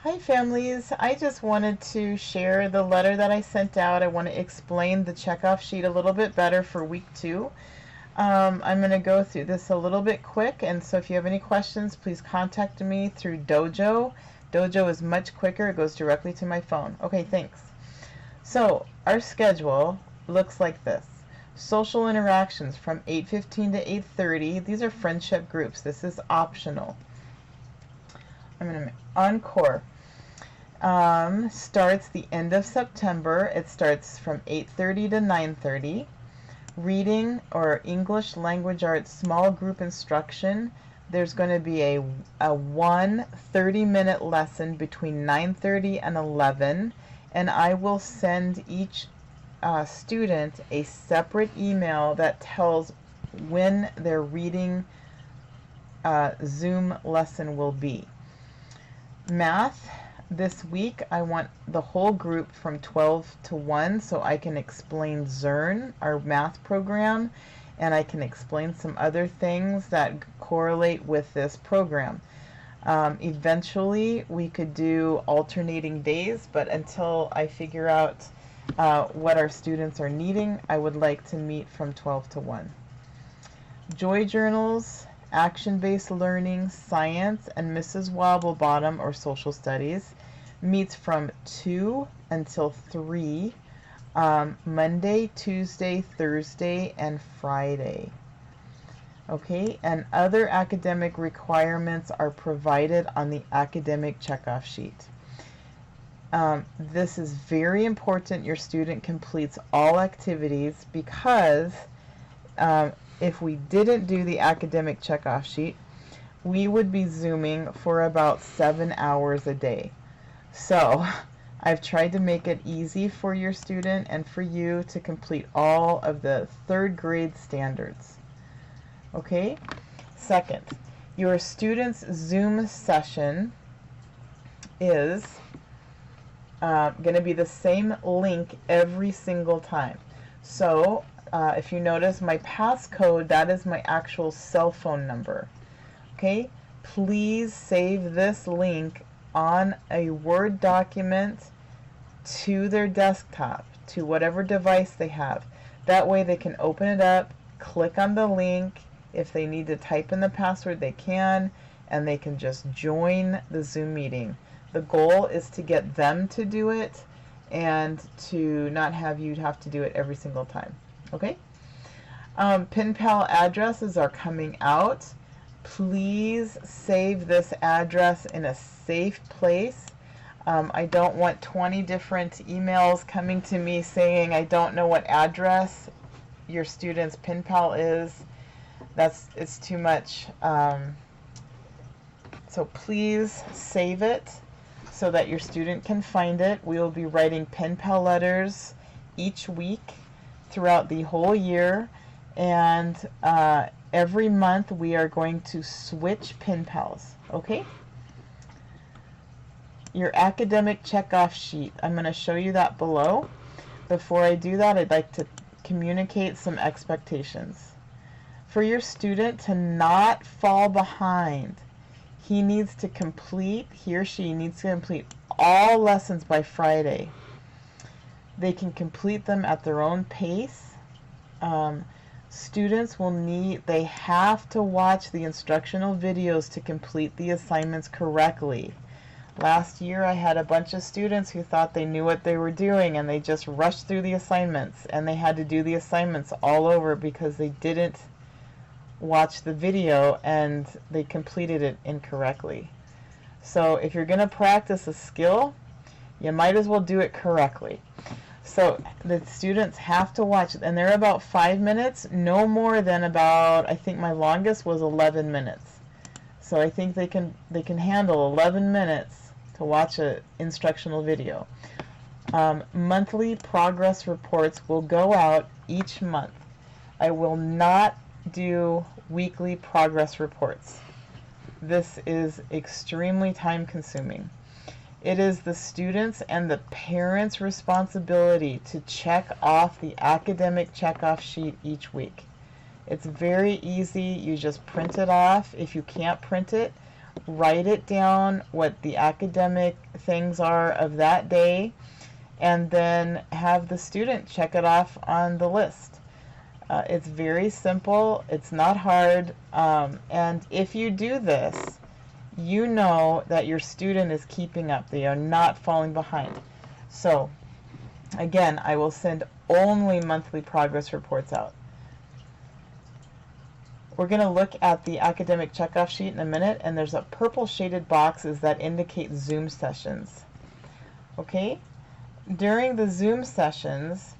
Hi families, I just wanted to share the letter that I sent out. I want to explain the checkoff sheet a little bit better for week 2. I'm going to go through this a little bit quick, and so if you have any questions, please contact me through Dojo. Dojo is much quicker, it goes directly to my phone. Okay, thanks. So our schedule looks like this. Social interactions from 8:15 to 8:30. These are friendship groups. This is optional. I'm going to Encore. Starts the end of September. It starts from 8:30 to 9:30. Reading or English language arts small group instruction. There's going to be a 30-minute lesson between 9:30 and 11, and I will send each student a separate email that tells when their reading Zoom lesson will be. Math, this week I want the whole group from 12 to 1 so I can explain Zearn, our math program, and I can explain some other things that correlate with this program. Eventually we could do alternating days, but until I figure out what our students are needing, I would like to meet from 12 to 1. Joy journals, action-based learning, science, and Mrs. Wobblebottom, or social studies, meets from 2 until 3, Monday, Tuesday, Thursday, and Friday. Okay, and other academic requirements are provided on the academic checkoff sheet. This is very important your student completes all activities, because if we didn't do the academic checkoff sheet, we would be Zooming for about 7 hours a day. So I've tried to make it easy for your student and for you to complete all of the 3rd grade standards. Okay? Second, your student's Zoom session is going to be the same link every single time. So if you notice my passcode, that is my actual cell phone number. Okay, please save this link on a Word document to their desktop, to whatever device they have. That way they can open it up, click on the link. If they need to type in the password, they can, and they can just join the Zoom meeting. The goal is to get them to do it and to not have you have to do it every single time. Okay? Pen pal addresses are coming out. Please save this address in a safe place. I don't want 20 different emails coming to me saying I don't know what address your student's pen pal is. It's too much. So please save it so that your student can find it. We will be writing pen pal letters each week throughout the whole year, and every month we are going to switch pen pals. Okay? Your academic checkoff sheet, I'm going to show you that below. Before I do that, I'd like to communicate some expectations. For your student to not fall behind, he or she needs to complete all lessons by Friday. They can complete them at their own pace. Students they have to watch the instructional videos to complete the assignments correctly. Last year I had a bunch of students who thought they knew what they were doing, and they just rushed through the assignments, and they had to do the assignments all over because they didn't watch the video and they completed it incorrectly. So if you're going to practice a skill, you might as well do it correctly. So the students have to watch it, and they're about 5 minutes, no more than about, I think my longest was 11 minutes. So I think they can handle 11 minutes to watch an instructional video. Monthly progress reports will go out each month. I will not do weekly progress reports. This is extremely time consuming. It is the students' and the parents' responsibility to check off the academic checkoff sheet each week. It's very easy. You just print it off. If you can't print it, write it down, what the academic things are of that day, and then have the student check it off on the list. It's very simple, it's not hard, and if you do this, you know that your student is keeping up. They are not falling behind. So, again, I will send only monthly progress reports out. We're going to look at the academic checkoff sheet in a minute, and there's a purple shaded boxes that indicate Zoom sessions. Okay? During the Zoom sessions,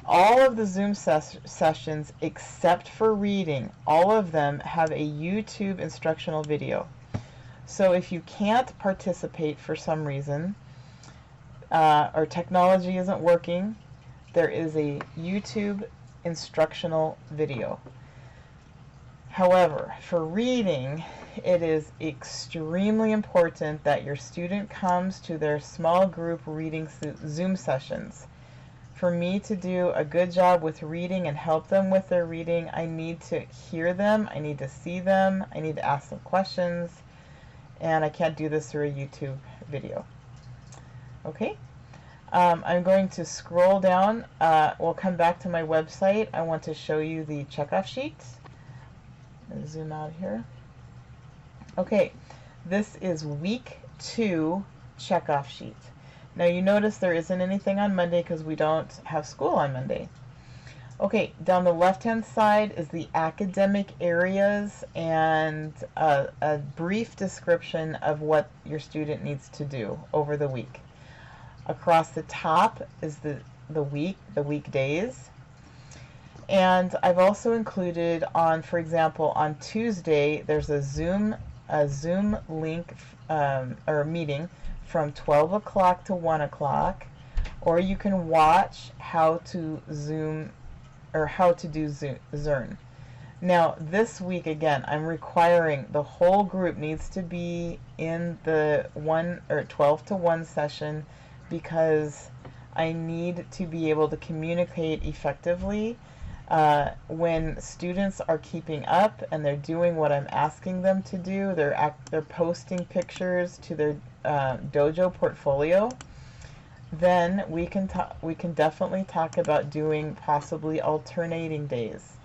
all of the Zoom sessions except for reading, all of them have a YouTube instructional video. So if you can't participate for some reason, or technology isn't working, there is a YouTube instructional video. However, for reading, it is extremely important that your student comes to their small group reading Zoom sessions. For me to do a good job with reading and help them with their reading, I need to hear them, I need to see them, I need to ask them questions, and I can't do this through a YouTube video. Okay? I'm going to scroll down. We'll come back to my website. I want to show you the checkoff sheet. Zoom out here. Okay, this is week 2 checkoff sheet. Now you notice there isn't anything on Monday because we don't have school on Monday. Okay, down the left-hand side is the academic areas and a brief description of what your student needs to do over the week. Across the top is the weekdays. And I've also included on, for example, on Tuesday, there's a Zoom link or meeting from 12 o'clock to 1 o'clock, or you can watch how to Zoom or how to do Zearn. Now this week again, I'm requiring the whole group needs to be in the 12 to 1 session because I need to be able to communicate effectively when students are keeping up and they're doing what I'm asking them to do. They're posting pictures to their dojo portfolio. Then we can definitely talk about doing possibly alternating days,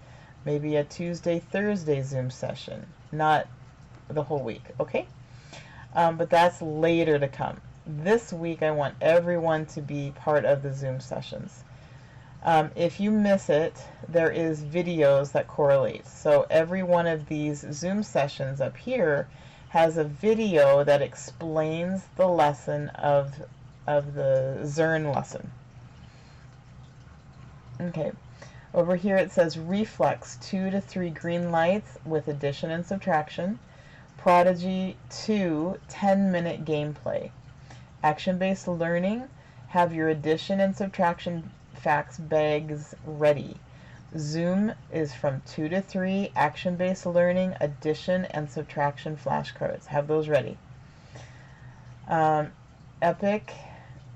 maybe a Tuesday, Thursday Zoom session, not the whole week, okay? But that's later to come. This week I want everyone to be part of the Zoom sessions. If you miss it, there is videos that correlate. So every one of these Zoom sessions up here has a video that explains the lesson of the Zearn lesson. Okay, over here it says Reflex 2 to 3 green lights with addition and subtraction. Prodigy 2 10-minute gameplay. Action-based learning, have your addition and subtraction facts bags ready. Zoom is from 2 to 3, action-based learning, addition and subtraction flashcards. Have those ready. Epic,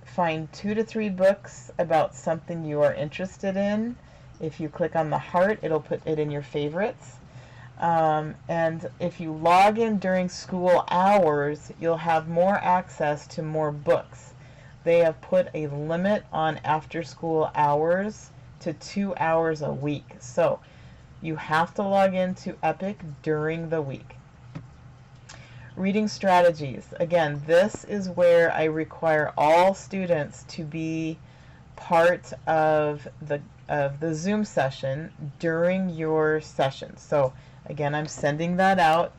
find 2 to 3 books about something you are interested in. If you click on the heart, it'll put it in your favorites. And if you log in during school hours, you'll have more access to more books. They have put a limit on after school hours to 2 hours a week. So you have to log into Epic during the week. Reading strategies. Again, this is where I require all students to be part of the Zoom session during your session. So again, I'm sending that out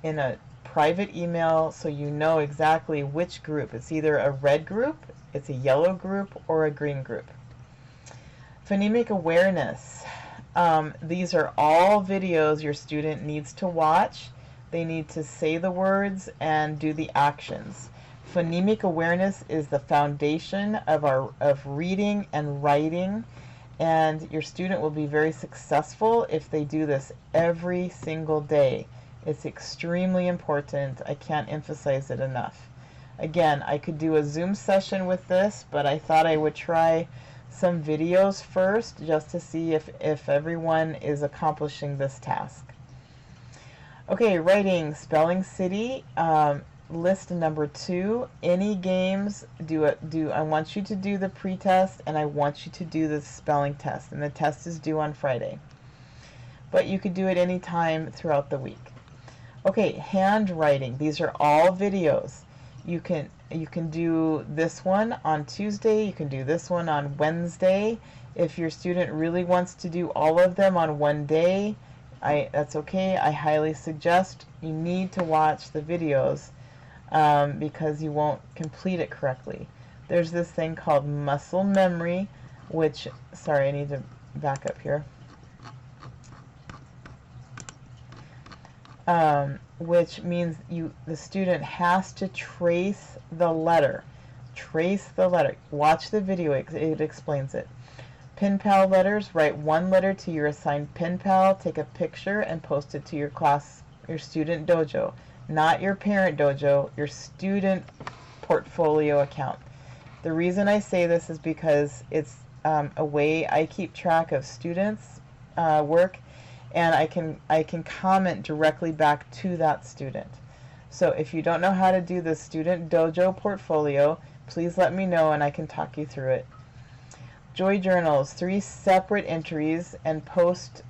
in a private email so you know exactly which group. It's either a red group, it's a yellow group, or a green group. Phonemic awareness. These are all videos your student needs to watch. They need to say the words and do the actions. Phonemic awareness is the foundation of reading and writing, and your student will be very successful if they do this every single day. It's extremely important. I can't emphasize it enough. Again, I could do a Zoom session with this, but I thought I would try some videos first just to see if everyone is accomplishing this task. Okay, writing, Spelling City, list number 2. Any games, I want you to do the pre-test, and I want you to do the spelling test, and the test is due on Friday. But you could do it any time throughout the week. Okay, handwriting. These are all videos. You can do this one on Tuesday. You can do this one on Wednesday. If your student really wants to do all of them on one day, that's okay. I highly suggest you need to watch the videos because you won't complete it correctly. There's this thing called muscle memory, which, sorry, I need to back up here. Which means the student has to trace the letter. Trace the letter. Watch the video, it explains it. Pen pal letters, write one letter to your assigned pen pal, take a picture and post it to your class, your student dojo. Not your parent dojo, your student portfolio account. The reason I say this is because it's a way I keep track of students' work, and I can comment directly back to that student. So if you don't know how to do the student dojo portfolio, please let me know and I can talk you through it. Joy journals, 3 separate entries and post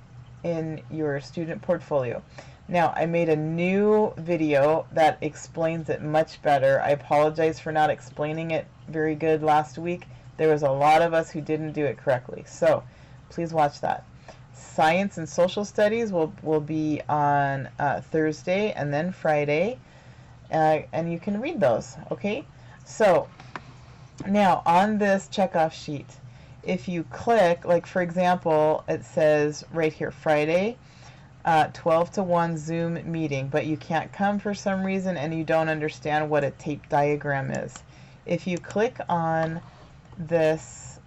in your student portfolio. Now, I made a new video that explains it much better. I apologize for not explaining it very good last week. There was a lot of us who didn't do it correctly. So please watch that. Science and social studies will be on Thursday and then Friday, and you can read those, okay? So now on this checkoff sheet, if you click, like for example, it says right here, Friday, 12 to 1 Zoom meeting, but you can't come for some reason and you don't understand what a tape diagram is. If you click on this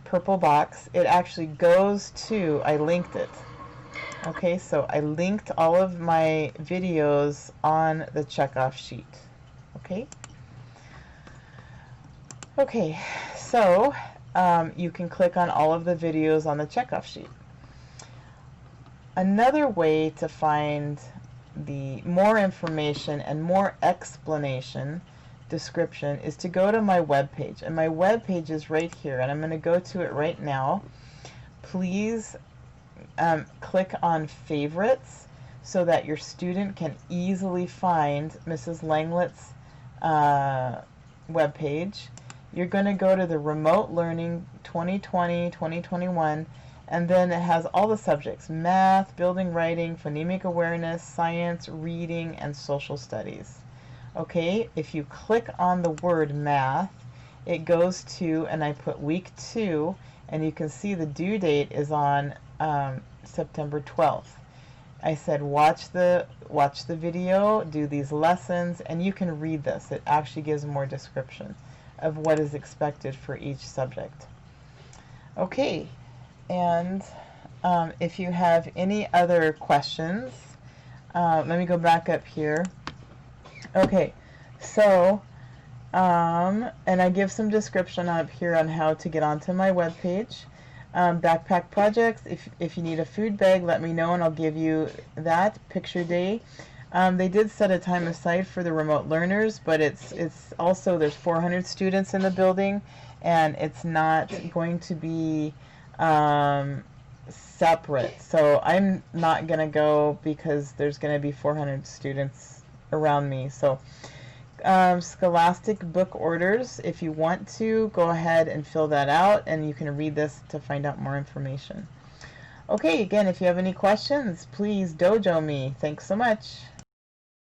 purple box, it actually goes to, I linked it. Okay, so I linked all of my videos on the checkoff sheet. Okay? Okay, so you can click on all of the videos on the checkoff sheet. Another way to find the more information and more explanation description is to go to my web page, and my web page is right here, and I'm going to go to it right now. Please click on favorites so that your student can easily find Mrs. Langlet's web page. You're going to go to the Remote Learning 2020-2021, and then it has all the subjects: math, building writing, phonemic awareness, science, reading, and social studies. Okay, if you click on the word math, it goes to, and I put week 2, and you can see the due date is on September 12th. I said watch the video, do these lessons, and you can read this. It actually gives more description of what is expected for each subject. Okay, and if you have any other questions, let me go back up here. Okay, so, and I give some description up here on how to get onto my webpage. Backpack projects, if you need a food bag, let me know and I'll give you that. Picture day. They did set a time aside for the remote learners, but it's also, there's 400 students in the building, and it's not going to be separate. So I'm not going to go because there's going to be 400 students around me. So Scholastic book orders, if you want to, go ahead and fill that out, and you can read this to find out more information. Okay, again, if you have any questions, please dojo me. Thanks so much.